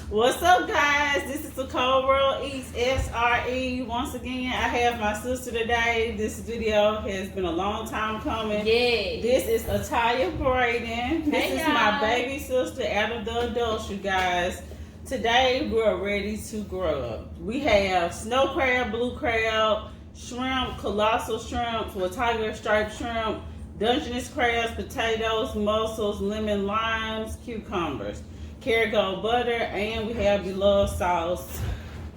What's up, guys? This is SicolRoyalEats SRE. Once again, I have my sister today. This video has been a long time coming. Yeah. This is Ataya Braden. This Hey, is my baby sister out of the adults, you guys. Today, we're ready to grub. We have snow crab, blue crab, shrimp, colossal shrimp, with tiger striped shrimp, Dungeness crabs, potatoes, mussels, lemon limes, cucumbers, carrot gold butter, and we have beloved sauce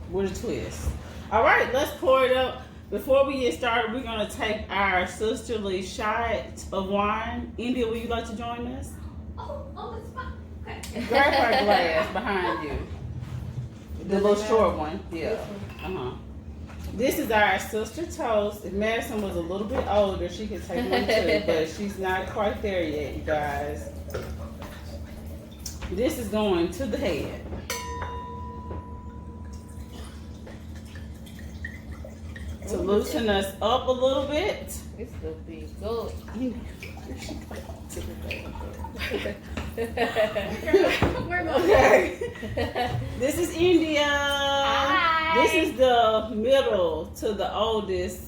with a twist. All right, let's pour it up. Before we get started, we're gonna take our sisterly shot of wine. India, would you like to join us? Oh, it's fine. Okay. Grab her glass behind you. The little short one, yeah. This is our sister toast. If Madison was a little bit older, she could take one too, but she's not quite there yet, you guys. This is going to the head. To loosen us up a little bit. This will be good. Okay. This is India. Hi. This is the middle to the oldest.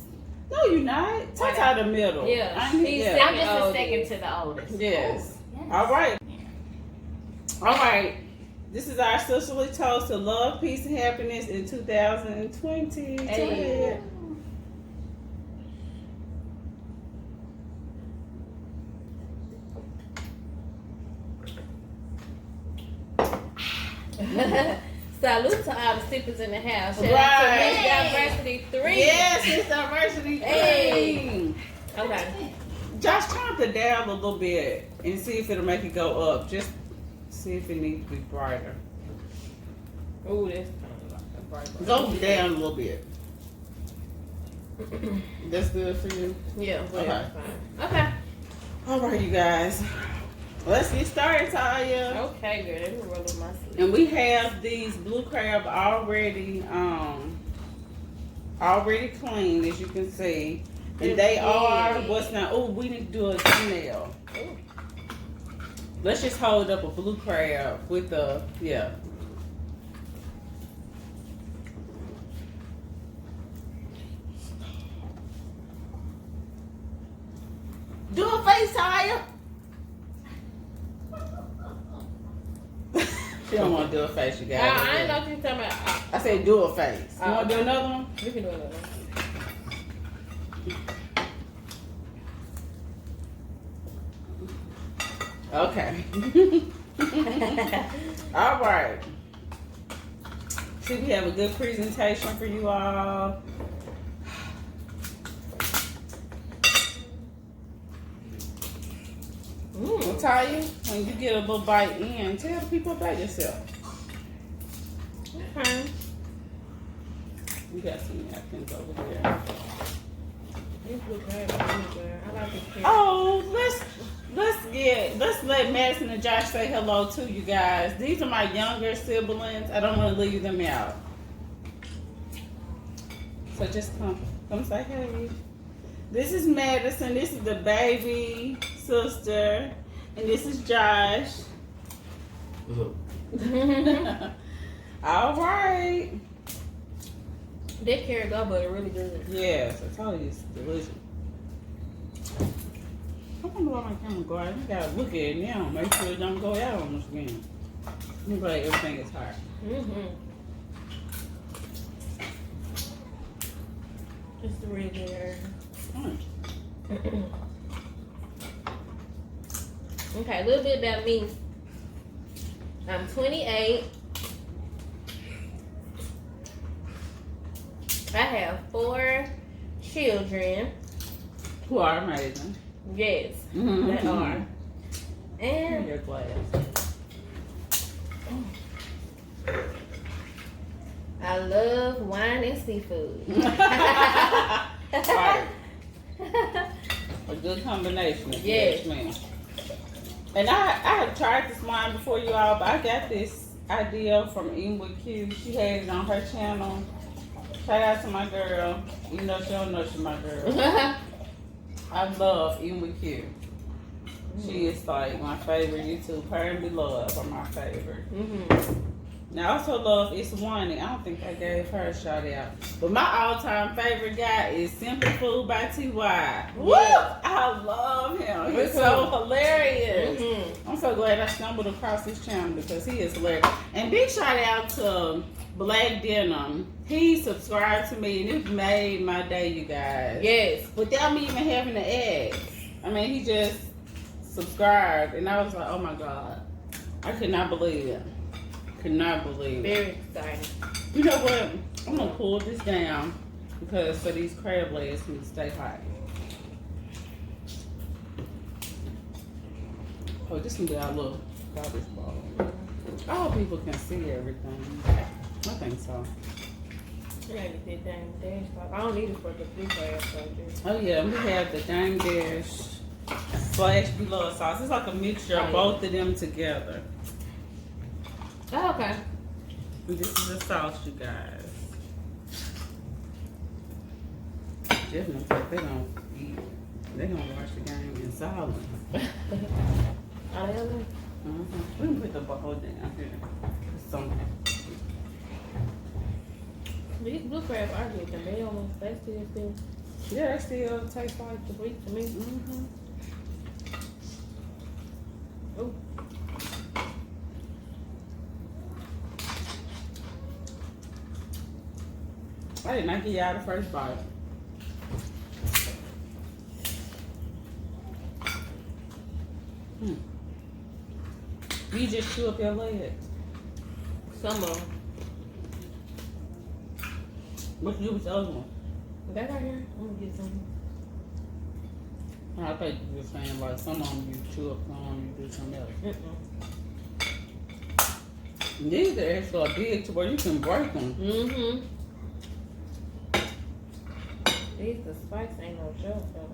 No, you're not. Tata the middle. Yeah, I'm he's yeah. I'm just a second to the oldest. Yes. Yes. All right. All right. This is our sisterly toast to love, peace, and happiness in 2020. Go ahead. Salute to all the sippers in the house. Shout Right. out to Miss Diversity 3. Yes, Miss Diversity 3. Hey. Okay. Josh, turn the down a little bit and see if it'll make it go up. Just see if it needs to be brighter. Ooh, that's kind of like a bright. Go down a little bit. That's good for you? Yeah, well, Okay. fine. Okay. All right, you guys. Let's get started, Taya. Okay, girl. Let me roll up my sleeve. And we have these blue crab already clean, as you can see. And they are what's now. Oh, we need to do a thumbnail. Ooh. Let's just hold up a blue crab with the Do a face, Taya. She don't want to do a face, you guys. I ain't know what you're talking about. I said do a face. You want to do another one? We can do another one. Okay. All right. See, we have a good presentation for you all. I'll tell you, when you get a little bite in, tell the people about yourself. Okay. We got some napkins over there. This look great, girl. I like this picture. Oh, let's let Madison and Josh say hello to you guys. These are my younger siblings. I don't want to leave them out. So just come say hey. This is Madison. This is the baby sister, and this is Josh. All right. That carrot gold butter really good. Yes, I told you it's delicious. I wonder why my camera go out. You gotta look at it now. Make sure it don't go out on us again. Look like everything is hot. Just the regular. Okay, a little bit about me. I'm 28. I have 4 children. Who are amazing. Yes, Mm-hmm. they are. And Your glass. I love wine and seafood. Right. A good combination. Yes. Ma'am. And I have tried this wine before you all, but I got this idea from Eating with Q. She had it on her channel. Shout out to my girl. You know she don't know she's my girl. I love Eating with Q. She is like my favorite YouTube. Her and Beloved are my favorite. Now I also love It's One. I don't think I gave her a shout out. But my all-time favorite guy is Simple Food by T.Y. Woo! I love him. He's so hilarious. I'm so glad I stumbled across his channel because he is hilarious. And big shout out to Black Denim. He subscribed to me and it made my day, you guys. Yes. Without me even having to ask. I mean, he just subscribed and I was like, oh my God. I could not believe it. Could not believe it. Very exciting. You know what? I'm gonna pull this down because for these crab legs need to stay hot. Oh, this can be our little garbage ball. I hope people can see everything. I think so. I gotta get that dang dash pop. I don't need it for the blue crab surgery. Oh yeah, we have the dang dash / below sauce. It's like a mixture of both of them together. Oh, okay. And this is the sauce, you guys. Definitely, they don't eat. They gonna watch the game in silence. Are they over? We can put the bowl down here. Something. These blue crabs are good. They almost, they still. Yeah, it still tastes like the Sweet to me. Oh. I did not get y'all the first bite. You just chew up your leg. Some of them. What you do with the other one? That right here? I'm gonna get some. I thought you were saying like some of them you chew up, some of them you do something else. These are extra big to where you can break them. These the spikes ain't no joke though.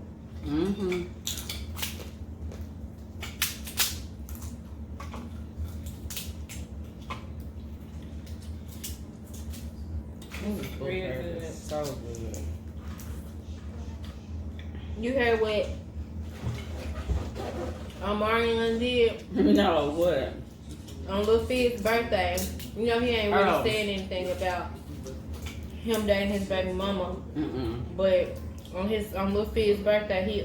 Real good. So good. You heard what Marion did No, what? on Lil Fiz's birthday? You know he ain't really said anything about him dating his baby mama. But on Lil Fiz's birthday, he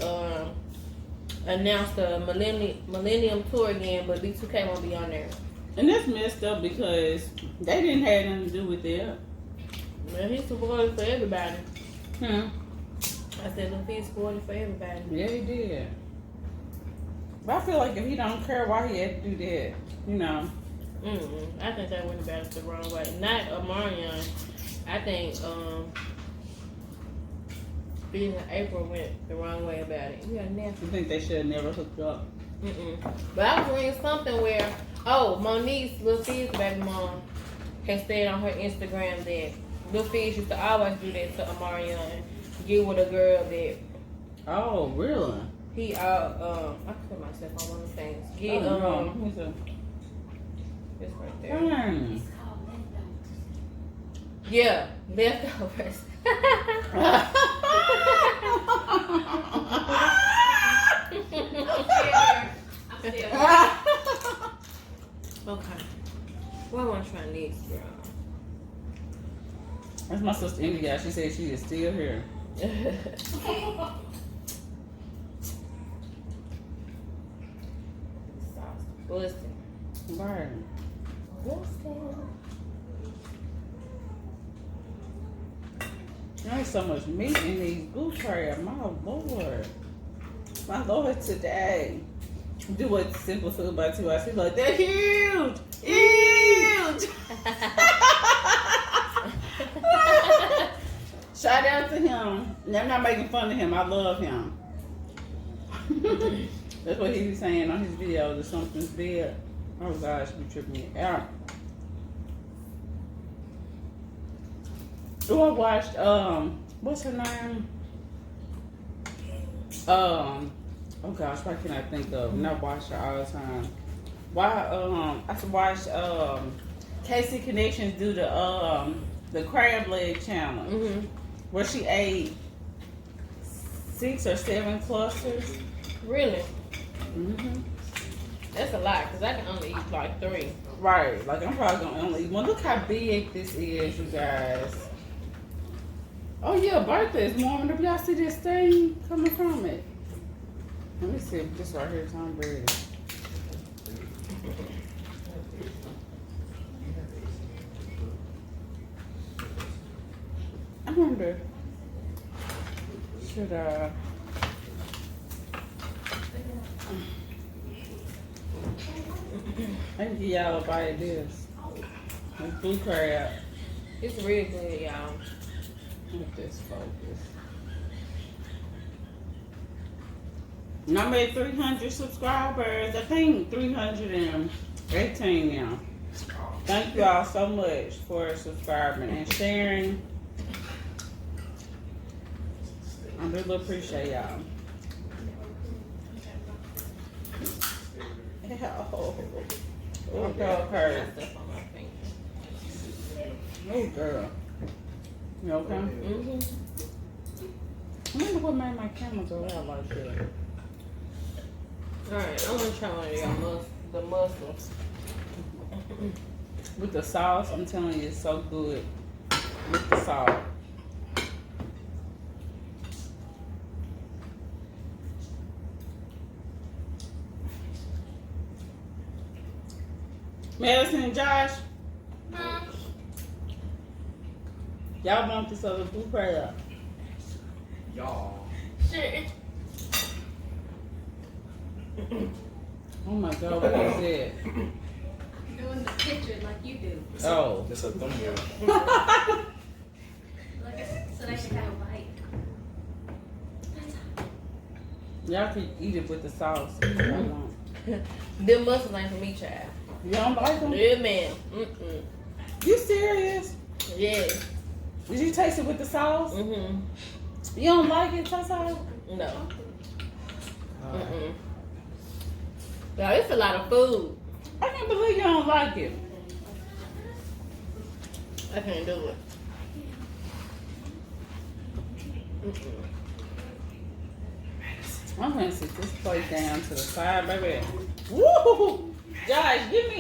announced a Millennium Tour again, but B2K won't be on there. And that's messed up because they didn't have nothing to do with it. Man, he supported for everybody. I said Lil Fizz supported for everybody. Yeah, he did. But I feel like if he don't care, why he had to do that? You know. I think they went about it the wrong way. Not Omarion. I think Fizz and April went the wrong way about it. You got nasty. You think they should have never hooked up? But I was reading something where, Monique's Lil Fizz baby mom had said on her Instagram that Lil Fizz used to always do that to Omarion. Get with a girl that. Oh, really? He I put myself on one of the things. Get it's right there. Yeah, leftovers. Okay. What am I trying next, girl? That's my sister India. She said she is still here. Listen. Right. There's so much meat in these blue crab. My Lord. My Lord, today. Do what Simple Food by T.Y. She's like, they're huge! Huge! Shout out to him. And I'm not making fun of him. I love him. That's what he was saying on his videos. Or something's bad. Oh gosh, you tripping me out. Oh, I watched what's her name? Oh gosh, why can't I think of? And I watch her all the time. Why I watched Casey Connections do the crab leg challenge where she ate 6 or 7 clusters. Really? That's a lot because I can only eat like 3. Right, like I'm probably gonna only eat one. Look how big this is, you guys. Oh yeah, birthday is warming up. Y'all see this thing coming from it? Let me see if this right here is on bread. I wonder, should I can give y'all a bite of this. It's blue crab. It's real good, y'all. Let this focus. And I made 300 subscribers. I think 318 now. Thank you all so much for subscribing and sharing. I really appreciate y'all. Oh, girl, hurt. Oh, girl. You okay? Mm-hmm. I wonder what made my camera go out like that. Alright, I'm gonna try one of y'all the mussels. With the sauce, I'm telling you, it's so good with the salt. Madison and Josh, y'all want this other blue crab? Y'all. Sure. Oh my God, what is it? Doing the picture like you do. Oh. That's a thumbnail. Like so they can have a bite. Y'all can eat it with the sauce if y'all want. Them mussels ain't for me, child. You don't like them? Yeah, man. Mm-mm. You serious? Yeah. Did you taste it with the sauce? Mm-hmm. You don't like it, Tessa? No. Mm-mm. No, it's a lot of food. I can't believe you don't like it. I can't do it. Mm-mm. I'm gonna sit this plate down to the side, baby. Woo! Josh, give me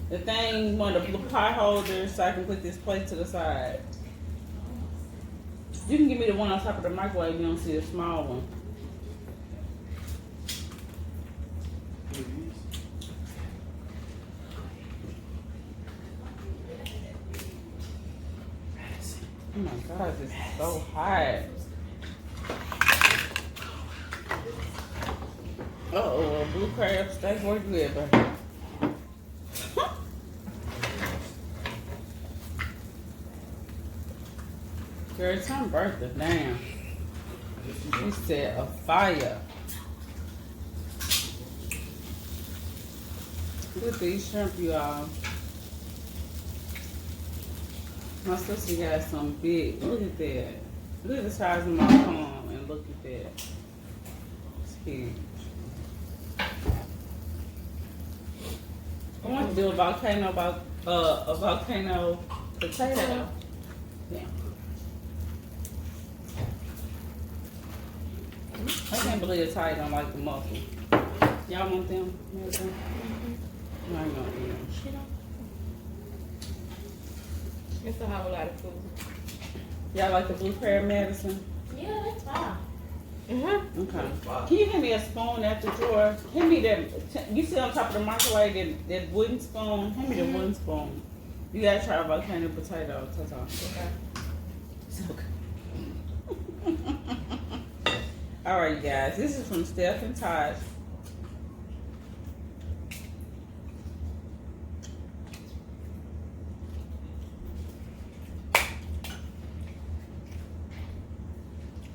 the thing, one of the blue pie holders, so I can put this plate to the side. You can give me the one on top of the microwave. You don't see the small one. Oh my God, this is so hot. Uh-oh, blue crab steak work good, baby. Girl, it's her birthday, damn. She set a fire. Look at these shrimp, you all. My sister got some big. Look at that. Look at the size of my palm, and look at that. It's huge. I want to do a volcano potato. Yeah. I can't believe it's tight. I don't like the muffin. Y'all want them? Madison? I ain't gonna eat them. It's a whole lot of food. Y'all like the blue crab, Madison? Yeah, that's fine. Mm-hmm. Okay. Can you give me a spoon at the drawer? Hand me that. You see on top of the microwave that wooden spoon? Hand me the wooden spoon. You gotta try volcano potato. Ta-ta. Okay. It's okay. All right, you guys. This is from Steph and Tosh.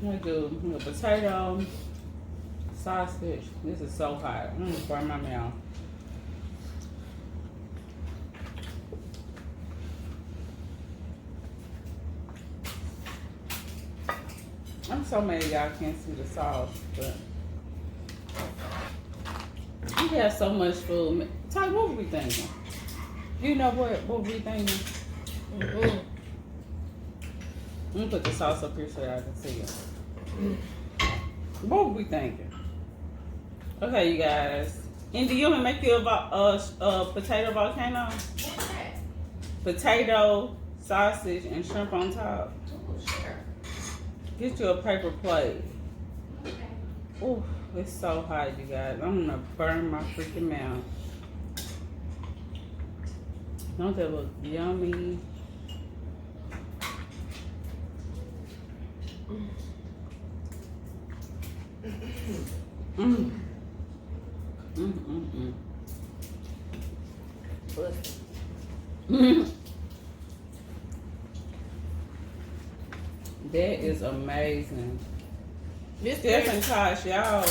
I'm gonna do a potato, sausage. This is so hot. I'm gonna burn my mouth. I'm so mad y'all can't see the sauce, but we have so much food. Ty, what were we thinking? You know what were we thinking? Mm-hmm. I'm gonna put the sauce up here so y'all can see it. What were we thinking? Okay, you guys. And do you want to make you a potato volcano? What's that? Potato, sausage, and shrimp on top. Oh, sure. Get you a paper plate. Okay. Ooh, it's so hot, you guys. I'm gonna burn my freaking mouth. Don't that look yummy? Mm. That is amazing. This Steph carrot, and Tosh, y'all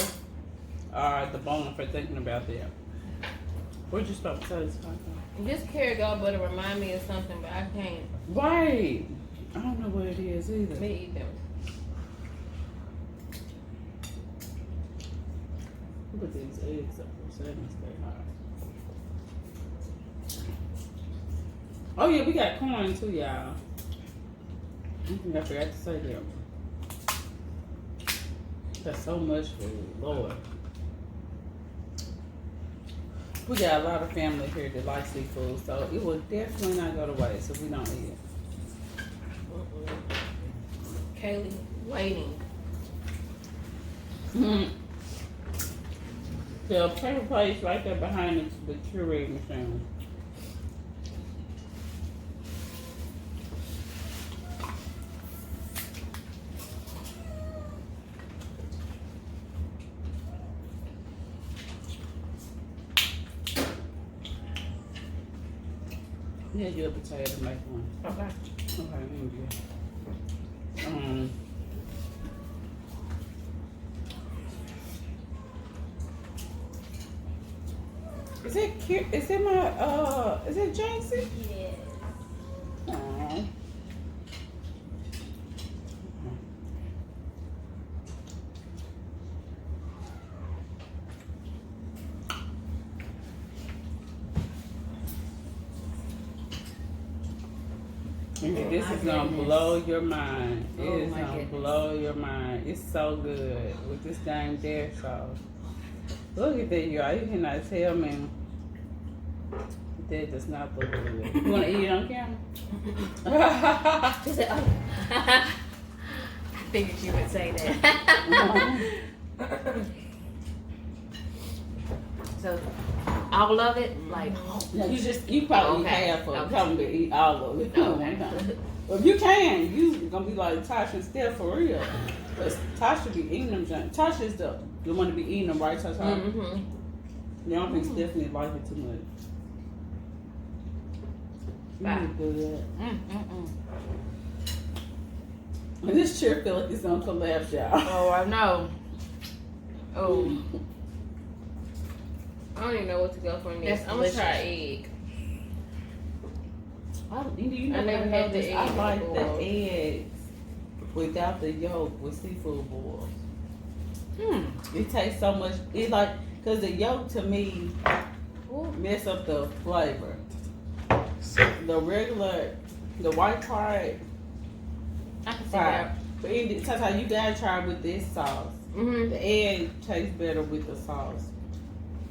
are the bone for thinking about that. What you supposed to say? this carrot got butter remind me of something, but I can't. Right. I don't know what it is either. Me either. Look at these eggs up for seconds. Stay hot. Oh yeah, we got corn too, y'all. I think I forgot to say that. That's so much food, Lord. We got a lot of family here that like seafood, so it will definitely not go to waste if we don't eat it. Kaylee, waiting. The paper plate's right there behind the Keurig machine. Yeah, you a potato, make one. Okay. Okay, thank you. Is it cute? Is it my is it Jancy? Yes. Aww. This is gonna blow your mind. It is gonna blow your mind. It's so good with this dang dare sauce. Look at that, y'all. You cannot tell me that does not look good. You wanna eat it on camera? She said, oh. I figured you would say that. So, all of it? Like, No, you probably Okay. eat half of it. Okay. Come to eat all of it. Okay. Well, if you can, you gonna be like Tasha and Steph for real. Cause Tasha be eating them junk. Tasha is the one to be eating them, right, Tasha? mm-hmm. You don't think Stephanie like it too much? Bye. Really good. And this chair feel like it's gonna collapse, y'all. Oh, I know. Oh. I don't even know what to go for next. That's I'm gonna delicious. try egg. You I never had the I egg like boiled. the eggs without the yolk with seafood boils. It tastes so much. It like, cause the yolk to me mess up the flavor. The regular, the white part, I can see fine. that. But Tata, you gotta try with this sauce. Mm-hmm. The egg tastes better with the sauce.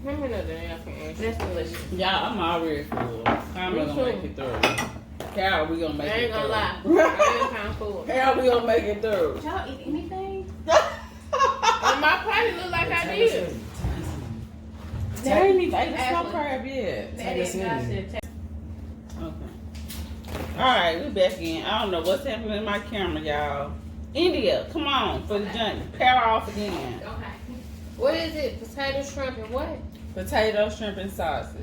Let me know that I can answer. That's delicious. Yeah, I'm already full. I'm Me gonna too. make it through. How we gonna make I it ain't through? gonna lie. I am kind of full. How we gonna make it through? Y'all eat anything? On my plate, it look like I did. They ain't even ate the snow Ashley. crab yet. That is not to take. Okay. Alright, we back in. I don't know what's happening in my camera, y'all. India, come on for the junk. Power off again. Okay. What is it? Potato, shrimp, and what? Potato, shrimp, and sausage.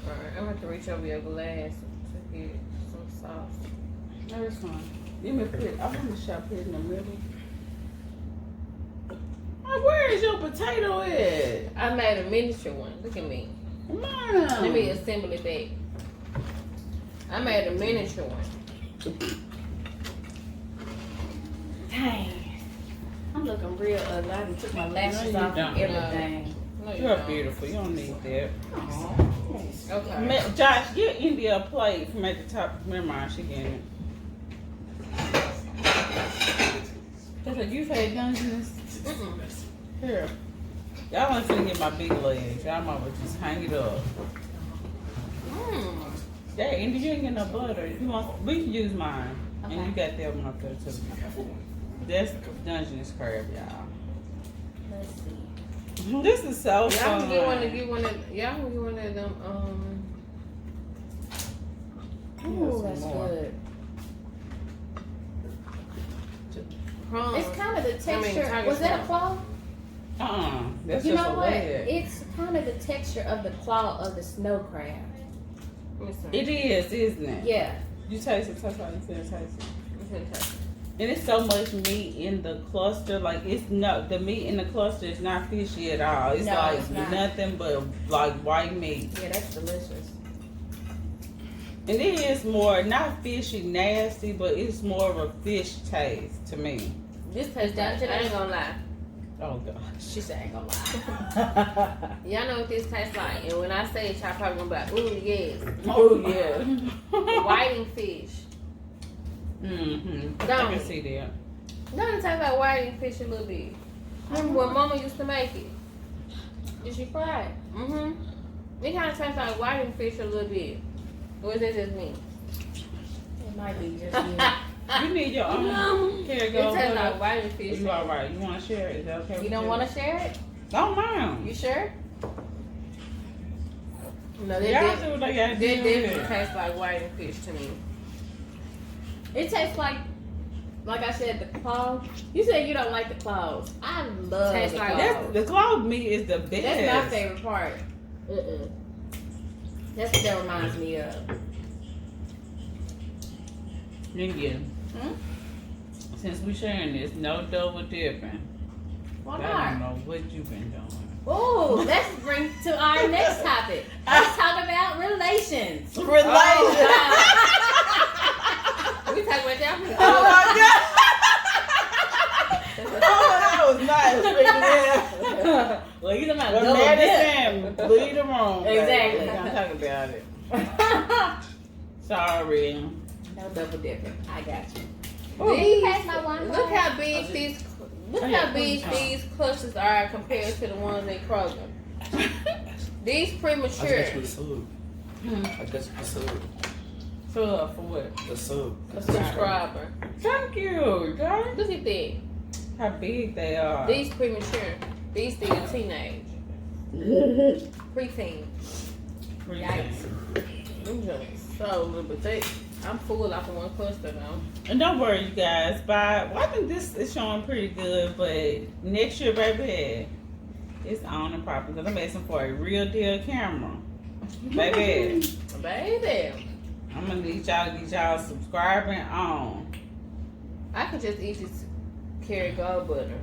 Alright, I'm gonna have to reach over your glass to get some sauce. No, it's fine. Let me put, I want to shop it in the middle. Oh, where is your potato at? I made a miniature one. Look at me. Come on. Let me assemble it back. I made a miniature one. Dang. I'm looking real ugly. I took my lashes No, you off and don't. everything. No, you You're don't. beautiful. You don't need that. Aw. Okay. Josh, get India a plate from at the top. Never mind, she getting it. That's what you said, Dungeness. Here. Y'all want to get my big legs. Y'all might just hang it up. Yeah, India, you ain't get no butter. You want? We can use mine. Okay. And you got that one up there too. That's Dungeness crab, y'all. Let's see. This is so Y'all fun. can get one of them. Ooh, that's good. Prawns. It's kind of the texture. tiger Was that a prawn. claw? That's You just know a what? leg. It's kind of the texture of the claw of the snow crab. It is, isn't it? Yeah. You taste it. Taste like you said, taste it. And it's so much meat in the cluster. Like the meat in the cluster is not fishy at all. It's No, like it's not. nothing but like white meat. Yeah, that's delicious. And it is more not fishy, nasty, but it's more of a fish taste to me. This tastes like, I ain't gonna lie. Oh gosh. She said, I ain't gonna lie. Y'all know what this tastes like. And when I say it, y'all probably gonna be like, ooh, yes. Oh yeah. Whiting fish. Mm-hmm. I Don't can it? see that. Don't it taste like whiting fish a little bit? Remember when Mama used to make it? Did she fry it? It kind of tastes like whiting fish a little bit. Or is it just me? It might be just you. You need your own. Here you It go. tastes like whiting fish. You all right? You want to share it? Is that okay? You don't want to share it? Don't mind. You sure? No, Y'all that do what they gotta do. definitely tastes like whiting fish to me. It tastes like I said, the claw. You said you don't like the claws. I love Tastes the like claws. The claw meat is the best. That's my favorite part. That's what that reminds me of. Again, since we sharing this, no double dipping. Why I don't not? know what you've been doing. Oh, let's bring to our next topic. Let's talk about relations. Relations. We talk about that. Oh my god! Oh, that was nice. Well, you talking about Well, double dip. Madison, leave the room. baby. Exactly. We're gonna talk about it. Sorry. No double dipping. I got you. These, Pass my wine. look how big these. Look Oh, yeah, how big put it on. these clusters are compared to the ones in Kroger. These I premature. got you the sub. I got you the sub. For what? The sub. A subscriber. Thank you, girl. Look at that. How big they are. These premature. These still teenage. Preteen. Yikes. Them joints so little, but I'm full off of one cluster now. And don't worry, you guys. Well, I think this is showing pretty good, but next year, baby, it's on and proper because I'm asking for a real deal camera, baby. Baby. I'm gonna need y'all to get y'all subscribing on. I could just eat this carrot gold butter.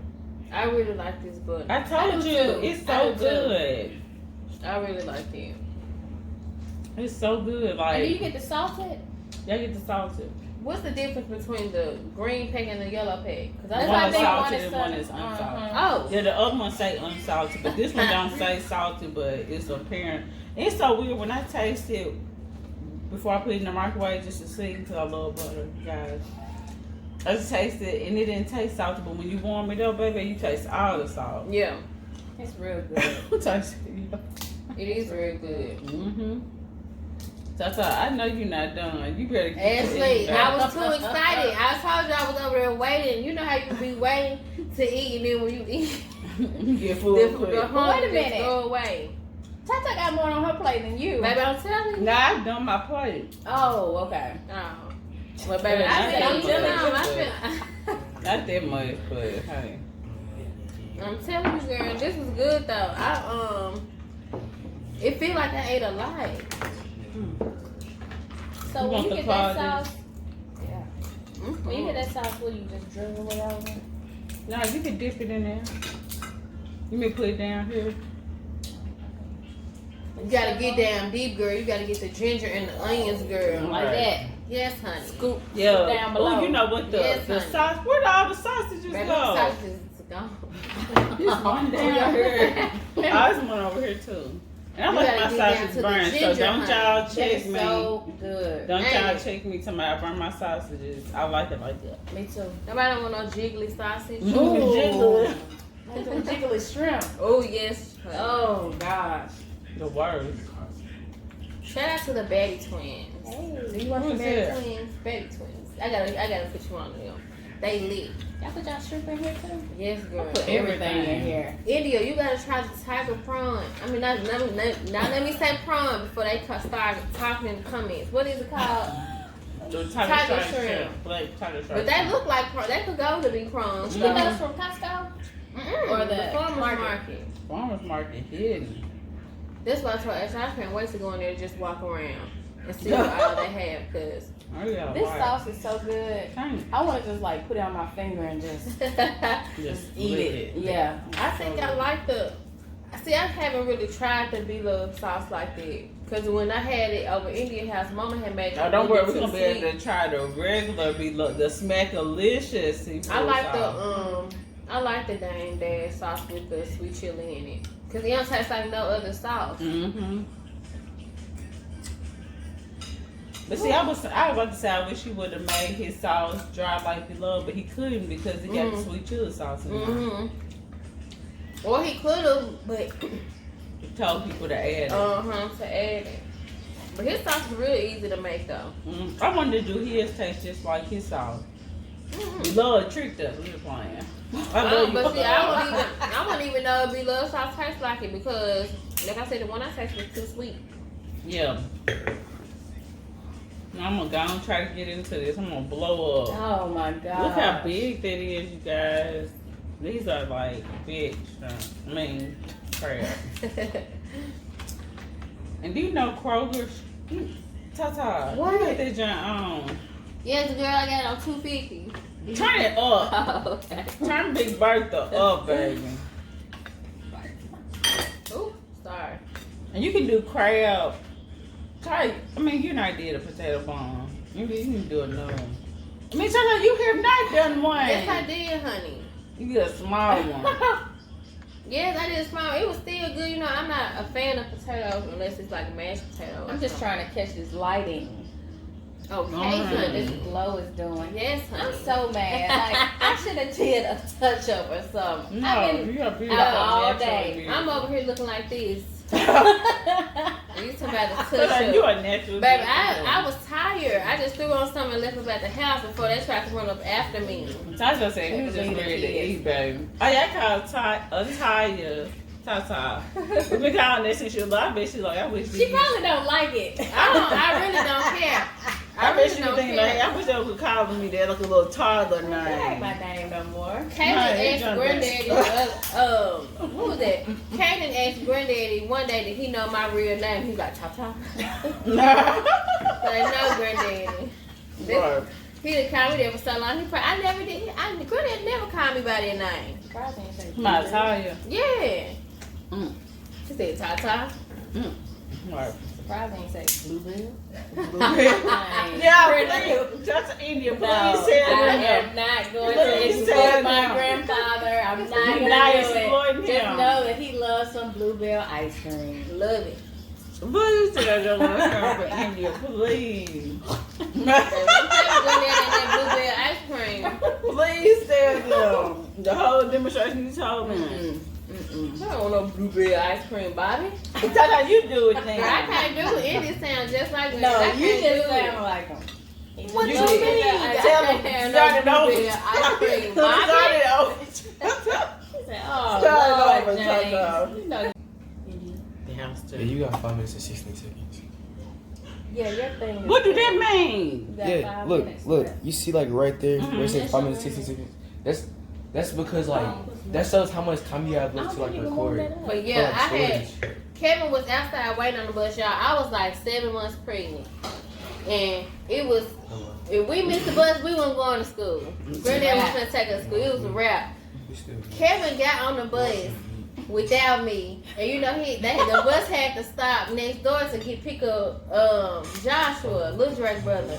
I really like this butter. I told do you, too. it's I so do too. good. I really like it. It's so good. And do you Like, get the salted? y'all get the salted. What's the difference between the green pack and the yellow pack? Cause One I is think salted and one is unsalted. Oh, Yeah, the other one say unsalted, but this one don't say salted, but it's apparent. It's so weird when I taste it before I put it in the microwave just to see because I love butter, guys. I just taste it and it didn't taste salty, but when you warm it up, baby, you taste all the salt. yeah, It's real good. Taste it. it is very good. So I know you're not done. You better get Ashley, to I was too excited. I told you I was over there waiting. You know how you be waiting to eat, and then when you eat, you get full the quick. hunger Wait a minute. just go away. Tata got more on her plate than you. Baby, I'm telling you. Nah, I've done my plate. Oh, okay. Oh. Well, baby, Yeah, I not feel, I'm that telling you, much. Not that much, but hey. I'm telling you, girl, this was good though. It feel like I ate a lot. So You when want you the get claws? that sauce, when you get Mm-hmm. that sauce, will you just drizzle it over? No, you can dip it in there. You may put it down here. You gotta get down deep, girl. You gotta get the ginger and the onions, girl. Like Right. that. Yes, honey. Scoop Yeah. down below. Oh, you know what the Yes, the honey. sauce? Where did all the sausages Baby, go? the sausage is gone. It's one down here. I was one over here too. And I like my sausage burned, so don't y'all check me. So good. Don't y'all check me to my burn my sausages. I like it like that. Me too. Nobody don't want no jiggly sausage. Jiggly. Like them jiggly shrimp. Oh yes. Oh gosh. The word. Shout out to the Betty twins. Hey. Do you want Who's the Betty that? twins? Betty twins. I gotta put you on them. They lit. Y'all put y'all shrimp in here too? Yes, girl. Put everything in here. India, you gotta try the tiger prawn. I mean, not let me say prawn before they start talking in the comments. What is it called? The Tiger shrimp. Black tiger shrimp. But they look like they could go to be prawns. You get those from Costco? Or the the farmer's market. market. Farmer's market hidden. That's why I told Ashley, I can't wait to go in there and just walk around and see what all they have. Cause Oh, yeah, This right. sauce is so good. Dang. I want to just like put it on my finger and just Just eat lick it. Yeah. I think I like the. See, I haven't really tried the B-Love sauce like that. Cause when I had it over Indian house, Mama had made. Now, don't worry, we're gonna be able to try the regular the Smackalicious seafood I like sauce. I like the Dame Dash sauce with the sweet chili in it. Cause it don't taste like no other sauce. Mm-hmm. But see, I was about to say I wish he would have made his sauce dry like Beloved, but he couldn't because he got the sweet chili sauce in it. Or he could have, but He told people to add it. to add it. But his sauce is real easy to make though. I wanted to do his taste just like his sauce. Beloved tricked us. We were playing. I love you, But see, Beloved. I wouldn't even know if Beloved sauce tastes like it because, like I said, the one I tasted was too sweet. Yeah. I'm gonna go and try to get into this. I'm gonna blow up. Oh my god. Look how big that is, you guys. These are like big shrimp. I mean, crab. And do you know Kroger's? Tata, What? you got that joint on. Yes, girl, I got it on $2.50. Turn it up. Oh, okay. Turn Big Bertha up, baby. Ooh, sorry. And you can do crab. Try. I mean, you not did a potato bomb. You can do another one. I mean, Tata, you have not done one. Yes, I did, honey. You get a small one. Yes, I did small. It was still good. You know, I'm not a fan of potatoes unless it's like mashed potatoes. I'm just trying to catch this lighting. Okay, Mm. What honey. this glow is doing. Yes, honey. I'm so mad. Like I should have did a touch up or something. No, I've been you are beautiful. out all natural day. beauty. I'm over here looking like this. You talking about the Tata, touch you up. are natural. Baby, beauty. I was tired. I just threw on something and left up at the house before they tried to run up after me. Tata said he was just ready to eat, baby. Oh, yeah, I call Taya. Tata. We've been calling that since she was little. I bet she's like, I wish She probably don't like it. I really don't care. I bet she was thinking like, I wish they could call me that like a little toddler That ain't name. my name no more. Kaden asked Nah, Granddaddy, who was that? Kaden asked Granddaddy one day, did he know my real name? He was like, Tata. Like, no, Granddaddy. Right. He didn't call me that for so long. I never did. Granddaddy never called me by that name. Surprising you say My that. Taya. Yeah. Mm. He said, Tata. Right. Surprising you say bluebell. Yeah, please. Just India, please No, say I it. am not going Please to say exploit it my now. grandfather. I'm not You're going not to do exploiting it. Just him. know that he loves some bluebell ice cream. Love it. Please say that, for India, please. I'm Granddaddy and that blueberry ice cream. Please say it. The whole demonstration you told me. I don't know blueberry ice cream, Bobby. Tata, you do it Girl, then. I can't do it. It just sounds just like No, I you can't just do sound it. like him. What You you did. mean? Tell I him, can't start have it no over. blueberry ice cream, Start Bobby. it over. He said, oh, Start Lord, over, James. Tata. You know, Yeah, you got 5 minutes and 16 seconds. yeah, your thing is What do good. that mean? You got Yeah, 5 look, minutes look. left. You see, like right there, where it says That's 5 minutes your 16 seconds. That's because like that shows how much time you have left to like record. But yeah, For, like, I had storage. Kevin was outside waiting on the bus, y'all. I was like 7 months pregnant, and it was if we missed the bus, we wasn't going to school. Granddad was gonna take us to school. It was a wrap. Kevin got on the bus without me, and you know the bus had to stop next door to pick up Joshua, Lil Drake brother.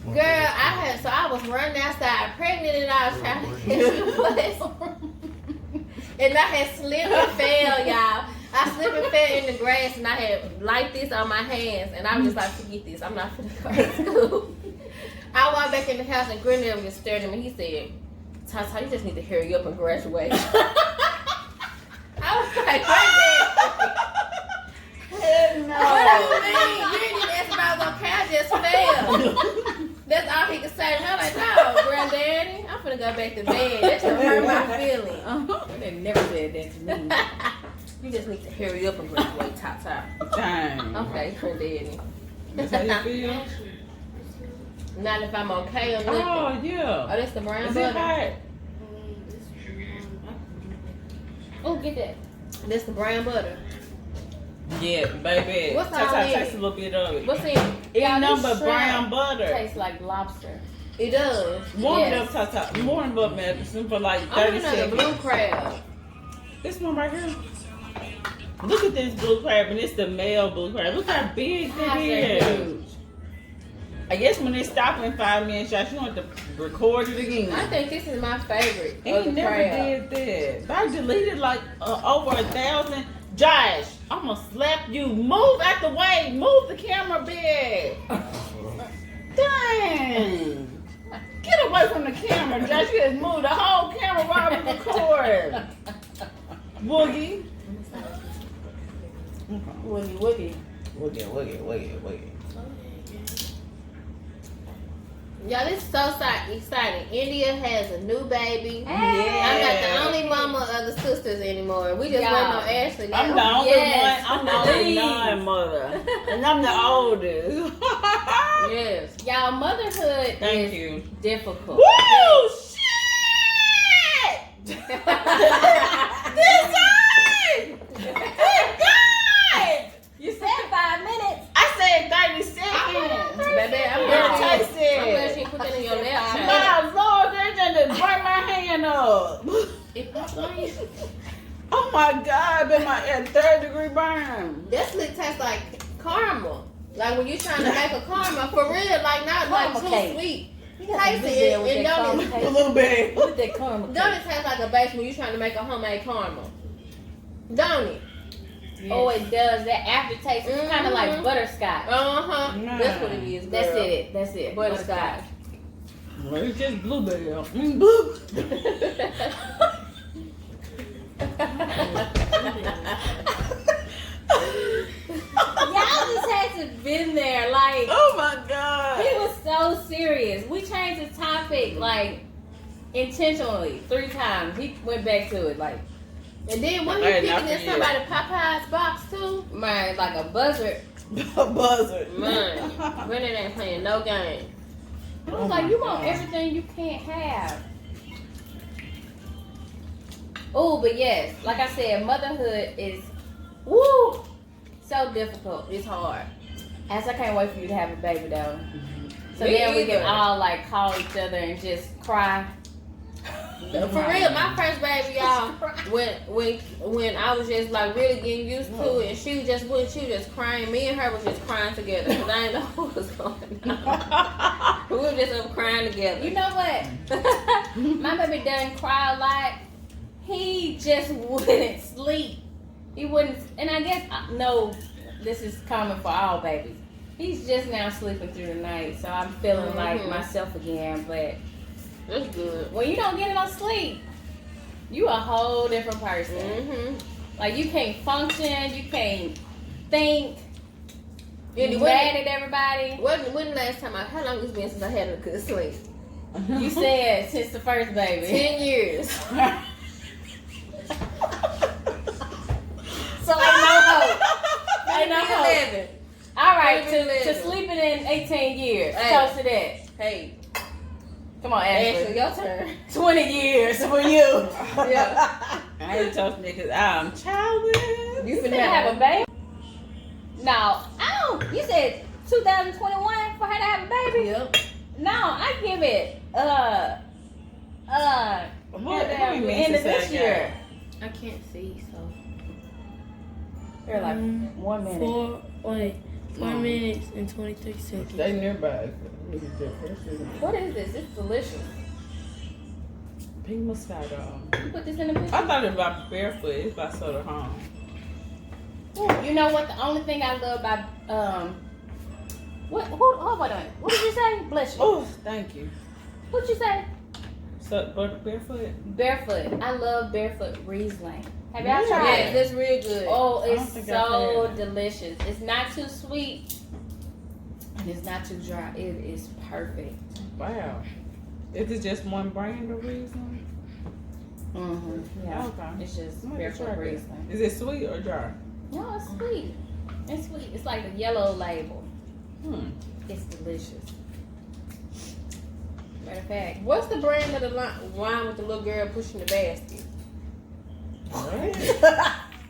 Girl, I was running outside pregnant and I was trying to catch the bus. And I had slipped and fell, y'all. I slipped and fell in the grass, and I had like this on my hands, and I was just like, forget this. I'm not finna go to school. I walked back in the house, and Granddad was just staring at me. He said, Tata, you just need to hurry up and graduate. I was like, Granddad. No. What do you mean? You didn't even ask if I was okay. I just fell. That's all he could say. And I'm like, no, Granddaddy, I'm finna go back to bed. That just hurt my feelings. They never said that to me. You just need to hurry up and graduate, Tata. Dang. Okay, Granddaddy. That's how you feel? Not if I'm okay or nothing. Oh, yeah. Oh, that's the brown Is it butter. hot? Oh, get that. That's the brown butter. Yeah, baby. What's all Tata, in taste it? a little bit of it. What's in it? It's Y'all, nothing this but brown shrimp butter. Tastes like lobster. It does. Warm it Yes. up, Tata. Warm it up, Madison, for like I'm 30 looking at the seconds. blue crab. This one right here. Look at this blue crab, and it's the male blue crab. Look how big that is. Huge. I guess when they stop in 5 minutes, y'all, you want to record it again. I think this is my favorite. He of the never crab. did that. I deleted like over 1,000. Josh, I'm gonna slap you. Move out the way. Move the camera big. Dang. Get away from the camera, Josh. You just moved the whole camera while we record. Boogie. Woogie woogie. Wiggy. Y'all, this is so exciting. India has a new baby. Yeah. I'm not the only mama of the sisters anymore. We just Y'all. waiting on Ashley now. I'm the only Yes. one. I'm the only non-mother, and I'm the oldest. Yes. Y'all, motherhood Thank is you. difficult. Woo! Shit! This time! Good God! You said 5 minutes. I said 30 seconds. Baby, I'm Yeah, glad taste you- I'm glad it. she put that in your lap. child. My Lord, they just burn my hand up. It popped on you. Oh my God, been my 3rd-degree burn. That slick tastes like caramel. Like when you're trying to make a caramel, for real, like not like Caramel too cake. sweet. You got Taste to be it, there with and that don't caramel it- A cake. little bit. With that caramel Don't cake. it taste like a base when you're trying to make a homemade caramel? Don't it? Oh, it does. That aftertaste is kind of like butterscotch. Uh-huh. Nah. That's what it is, That's girl. it. That's it. Butterscotch. Well, it's just bluebell. Blue. Y'all just had to been there. Like, Oh my God. he was so serious. We changed the topic like intentionally 3 times. He went back to it like, And then when Hey, you not picking in for you. somebody Popeye's box too, man, like a buzzard. A buzzard. man, Brennan ain't playing no game. I Oh was like, my you want God. everything you can't have. Oh, but yes, like I said, motherhood is woo so difficult. It's hard. As I can't wait for you to have a baby though. So Me then we can either. all like call each other and just cry. For real, my first baby, y'all, when I was just like really getting used to it, and she was just crying. Me and her was just crying together because I didn't know what was going on. We were just up crying together. You know what? My baby doesn't cry a lot. He just wouldn't sleep. He wouldn't, and I guess no, this is common for all babies. He's just now sleeping through the night, so I'm feeling like myself again. But That's good. when you don't get enough sleep, you a whole different person. Mm-hmm. Like you can't function, you can't think. Yeah, You when- mad at everybody. When the last time how long it's been since I had a good sleep? You said since the first baby. 10 years. So ain't no hope. Ain't no hope. 11. All right, Maybe to 11. sleeping in 18 years. Hey. Close to that. Hey, Come on, Ashley, Ashley. your turn. 20 years for you. Yeah. I ain't toasting it because I'm childless. You You finna finna have a baby? No, I don't. You said 2021 for her to have a baby? Yep. No, I give it What the do you mean end of to say this year. I can't see, so. They're like 1 minute. 4 minutes and 23 seconds. Stay nearby. What is this? It's delicious. Pink Moscato. You put this in the picture? I thought it was about barefoot. It's about soda home. You know what? The only thing I love about hold on. What did you say? Bless you. Oh, thank you. What'd you say? So, barefoot? Barefoot. I love barefoot Riesling. Have y'all tried Yeah, it? that's real good. Oh, I don't it's think so I've had delicious. It's not too sweet. And it's not too dry. It is perfect. Wow. Is it just one brand of Riesling? Mm-hmm. Yeah. Okay. It's just I'm gonna barefoot try that. Riesling. Is it sweet or dry? No, it's sweet. It's sweet. It's like a yellow label. It's delicious. Matter of fact, What's the brand of the wine with the little girl pushing the basket?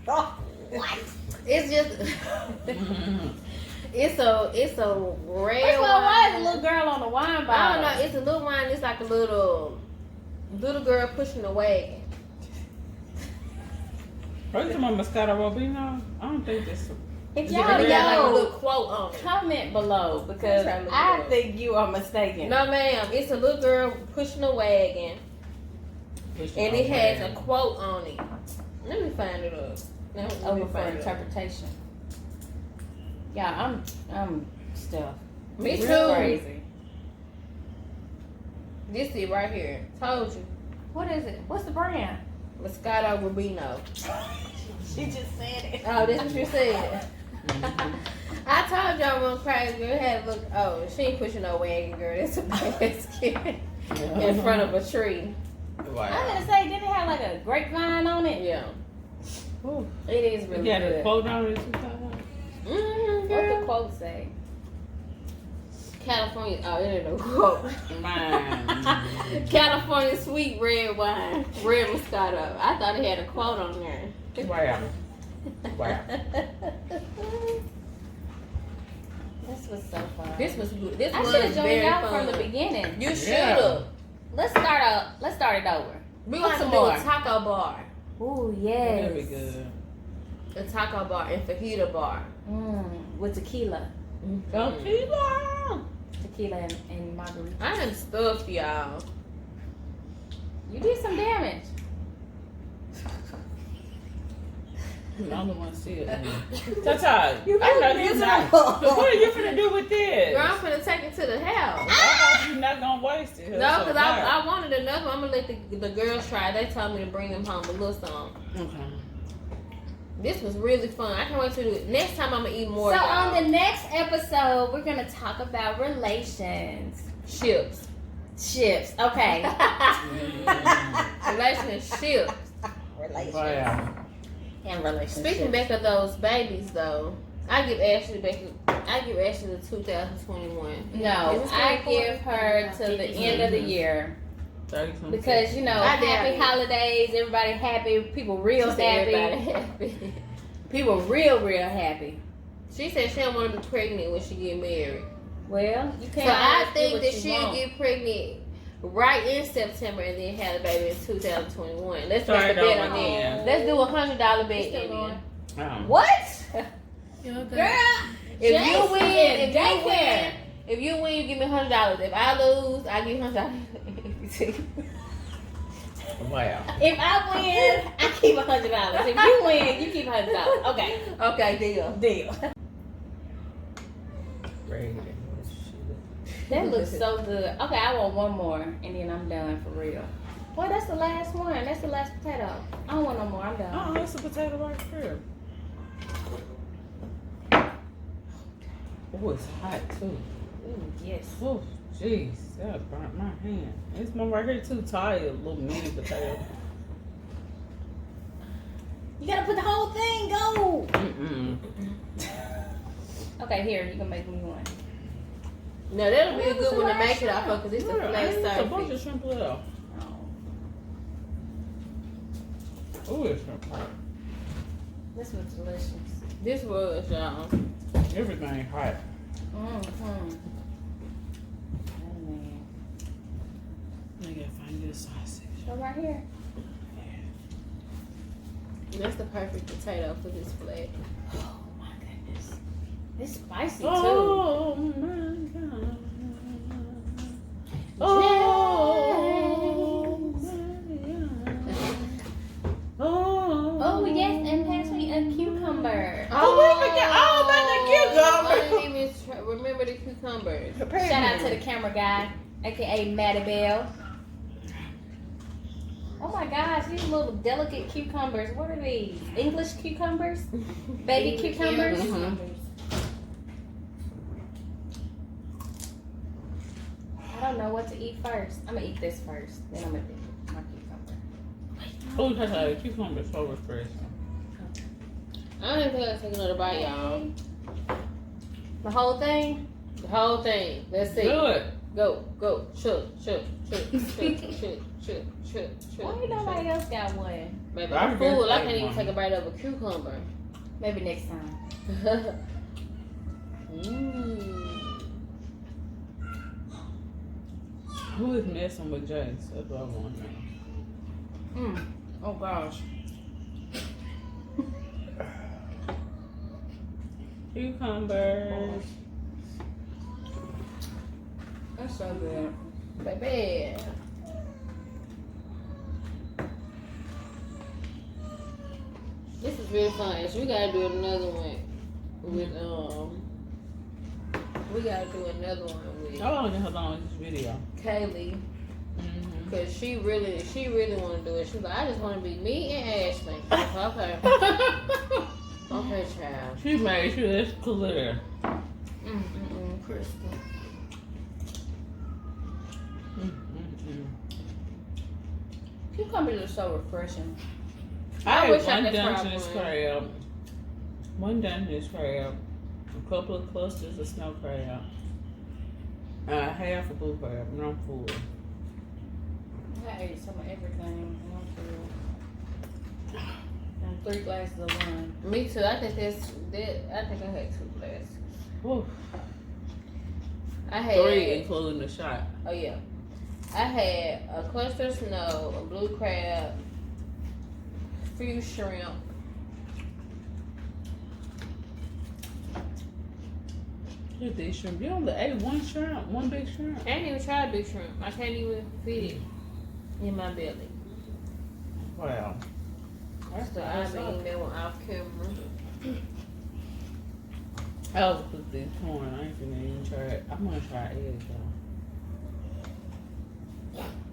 What? It's just it's a red first of all, why is a wine. little girl on the wine I bottle? don't know. It's a little wine. It's like a little girl pushing a wagon. Are you talking about Moscato Rubino? I don't think this. If Is it y'all red? Got like a know, little quote on it. comment below because I'm trying to look I it up. think you are mistaken. No, ma'am. It's a little girl pushing a wagon, and it has a quote on it. Let me find it up. Let me Over for find it up. interpretation. Yeah, I'm stuffed. Me It's too. Crazy. This is right here. Told you. What is it? What's the brand? Moscato Rubino. She just said it. Oh, this is what you said. I told y'all one crazy girl had look. Oh, she ain't pushing no wagon, girl. That's a basket in front of a tree. I was Wow. gonna say, didn't it have like a grapevine on it? Yeah. Ooh. It is really You got a good. quote on it? Too, Tyler? Mm-hmm, What the girl. quote say? California. Oh, it ain't no quote. Man. California sweet red wine, red Moscato. I thought it had a quote on there. Wow. Wow. This was so fun. This was good. This I was should have joined very y'all fun. from the beginning. You should Yeah. have. Let's start it over. We Put want to some do more. a taco bar, Ooh, yes. That'd be good. a taco bar and fajita bar. With tequila. Tequila. Tequila and margarita. I am stuffed, y'all. You did some damage. I'm the only one see it. Tata, You I know really you're did not. some. So what are you finna do with this? Girl, I'm finna take it to the house. I hope you're not gonna waste it. No, because I wanted another one. I'm going to let the girls try it. They told me to bring them home a little something. Okay. This was really fun. I can't wait to do it. Next time I'm going to eat more. So y'all. on the next episode, we're gonna talk about relations. Chips. Ships. Okay. Relationships. Wow. And relationships. Speaking back of those babies, though, I give Ashley the 2021. No, Is it still I recording? give her to the end of the year 30 because you know I doubt happy it. holidays, everybody happy, people real She said happy, everybody happy. people real happy. She said she don't want to be pregnant when she get married. Well, you So can't. I always think do that what she'll you want. get pregnant right in September and then have the baby in 2021. Let's Start make a it bet over on again. that. Let's do $100 bet, It's still Indian. going. What? Girl, If if you Jason win, in daycare. if you win, you give me $100. If I lose, I give you $100. Wow. If I win, I keep $100. If you win, you keep $100. Okay. Okay, deal. Deal. That looks so good. Okay, I want one more, and then I'm done for real. Boy, that's the last one. That's the last potato. I don't want no more. I'm done. Oh, that's a potato right here. Oh, it's hot too. Ooh, yes. Oh, jeez, that burnt my hand. This one right here too tired, little mini potato. You gotta put the whole thing. Go. Mm-mm. Okay, here you can make me one. No, that'll be a Where's good the one to last make it off of because it's a Yeah, flat it's a bunch of surface. shrimp left. Oh, it's shrimp hot. This was delicious. This was, y'all. Everything hot. Mm-hmm. Oh man. I gotta find you a sausage. So right here. That's the perfect potato for this flat. Oh my goodness. It's spicy too. Oh my god. Oh my god. Oh yes, and pass me a cucumber. Oh, to the camera guy, aka Maddie Bell. Oh my gosh, these little delicate cucumbers. What are these? English cucumbers? Baby cucumbers? I don't know what to eat first. I'm gonna eat this first. Then I'm gonna eat my cucumber. Oh, that's a cucumber so refreshing. I don't even think I take another bite, y'all. The whole thing? The whole thing. Let's see. Do it. Go. Shoot. Why ain't nobody else got one? Baby, I I'm full. I guess can't even one. take a bite of a cucumber. Maybe next time. Who is messing with Jace? That's what I want to know. Oh gosh. Cucumbers. That's so good. Baby. This is really fun. So we gotta do another one with we gotta do another one with How long is this video? Kaylee. Cause she really want to do it. She's like, I just want to be me and Ashley. Okay. Okay, child. She made sure it's clear. Crystal. Cucumbers are so refreshing. I I wish I had could one try Dungeness one. crab. One Dungeness crab. A couple of clusters of snow crab. Half a blue crab, and I'm full. I ate some of everything. And 3 glasses of wine. Me too. I think I had 2 glasses. Whew. I had 3 including the shot. Oh yeah. I had a cluster of snow, a blue crab, few shrimp. Look at these shrimp. You only ate one shrimp, one big shrimp. I ain't even tried big shrimp. I can't even fit it in my belly. Wow. That's So I've been eating that one off camera. I was put these corn. I ain't gonna even try it. I'm gonna try eggs though.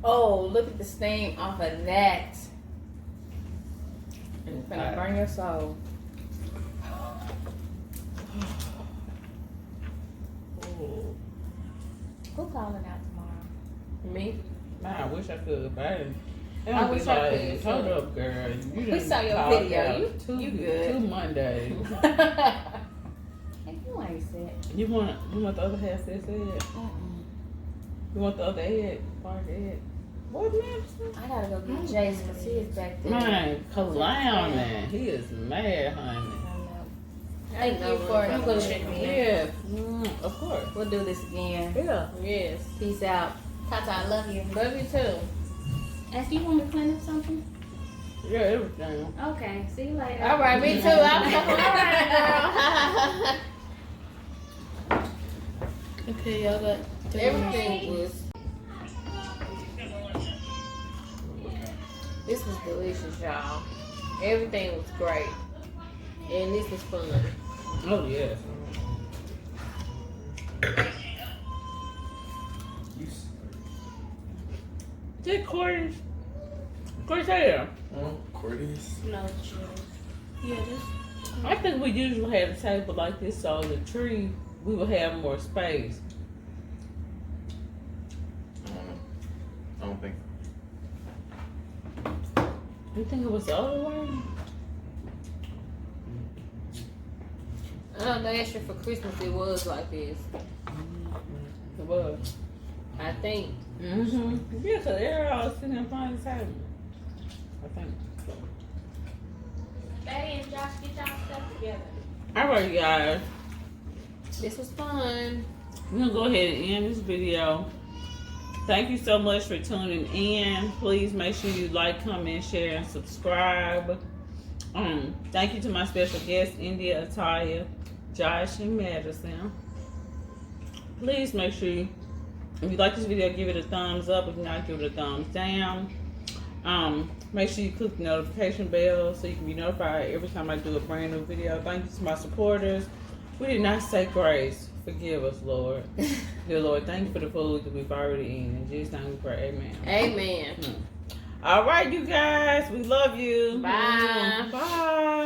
Oh, look at the steam off of that. It's gonna burn your soul. Oh, Who calling out tomorrow? Me? man, I wish I could, but I didn't. I wish I could, Hold too. up, girl. You We done saw your called video. out You good. 2 Mondays. Hey, you ain't sick. You want the other half of this head? You want the other head? Part of the head? What, man? I gotta go get Jace because he is back there. Man, clown, man. He is mad, honey. Thank you for I'm gonna check including me. me. Yes, of course. We'll do this again. Yeah. Yes. Peace out. Tata, I love you. Love you too. Ask you want me to clean up something? Yeah, everything. Okay, see you later. All right, me too. I'm all right, girl. Okay, y'all got Everything was. This was delicious, y'all. Everything was great, and this was fun. Oh, yes. Is it Corey's? Corsair. Cordy's. No chill. Yeah, this. I think we usually have a table like this so the tree, we will have more space. I don't think. You think it was the other way? Last year for Christmas it was like this. It was. I think. Mm-hmm. Yeah, because they're all sitting in front of the table. I think. Betty and Josh, get y'all stuff together. Alright, guys. This was fun. We're going to go ahead and end this video. Thank you so much for tuning in. Please make sure you like, comment, share, and subscribe. Thank you to my special guests, India, Ataya, Josh, and Madison. Please make sure you, if you like this video, give it a thumbs up. If not, give it a thumbs down. Make sure you click the notification bell so you can be notified every time I do a brand new video. Thank you to my supporters. We did not say grace for Forgive us, Lord. Dear Lord, thank you for the food that we've already eaten. In Jesus' name we pray, amen. Amen. All right, you guys. We love you. Bye. Bye.